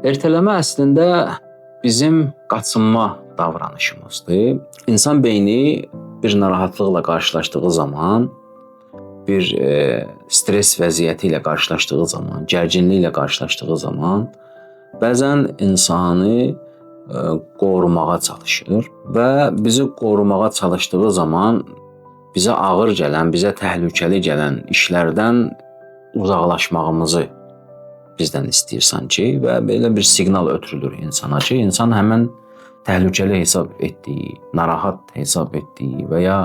Ertələmə əslində bizim qaçınma davranışımızdır. İnsan beyni bir narahatlıqla qarşılaşdığı zaman, bir stres vəziyyəti ilə qarşılaşdığı zaman, gərginliklə qarşılaşdığı zaman bəzən insanı qorumağa çalışır və bizi qorumağa çalışdığı zaman bizə ağır gələn, bizə təhlükəli gələn işlərdən uzaqlaşmağımızı bizdən istəyir sanki və belə bir siqnal ötürülür insana ki, insan həmən təhlükəli hesab etdiyi, narahat hesab etdiyi və ya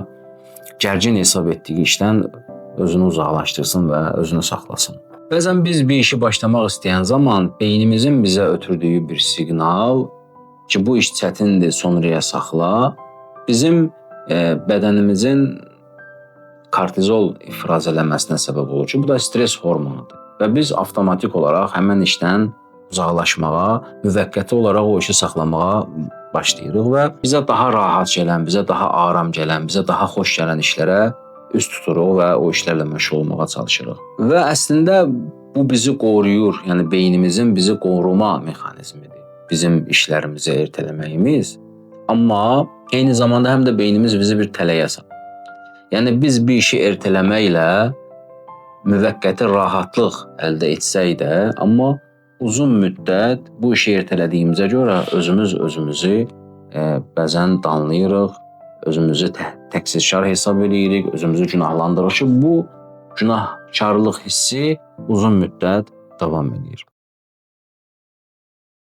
gərgin hesab etdiyi işdən özünü uzaqlaşdırsın və özünü saxlasın. Bəzən biz bir işi başlamaq istəyən zaman beynimizin bizə ötürdüyü bir siqnal ki, bu iş çətindir, sonraya saxla, bizim bədənimizin kortizol ifraz eləməsinə səbəb olur ki, bu da stres hormonudur. Və biz avtomatik olaraq həmən işdən uzaqlaşmağa, müvəqqəti olaraq o işi saxlamağa başlayırıq və bizə daha rahat gələn, bizə daha aram gələn, bizə daha xoş gələn işlərə üz tuturuq və o işlərlə məşğul olmağa çalışırıq. Və əslində bu bizi qoruyur, yəni beynimizin bizi qoruma mexanizmidir. Bizim işlərimizi ertələməyimiz, amma eyni zamanda həm də beynimiz bizi bir tələyə salır. Yəni biz bir işi ertələməklə müvəqqəti rahatlıq əldə etsək də, amma uzun müddət bu işi ertələdiyimizə görə özümüzü bəzən danlayırıq, özümüzü təqsirkar hesab edirik, özümüzü günahlandırırıq ki, bu günahkarlıq hissi uzun müddət davam edir.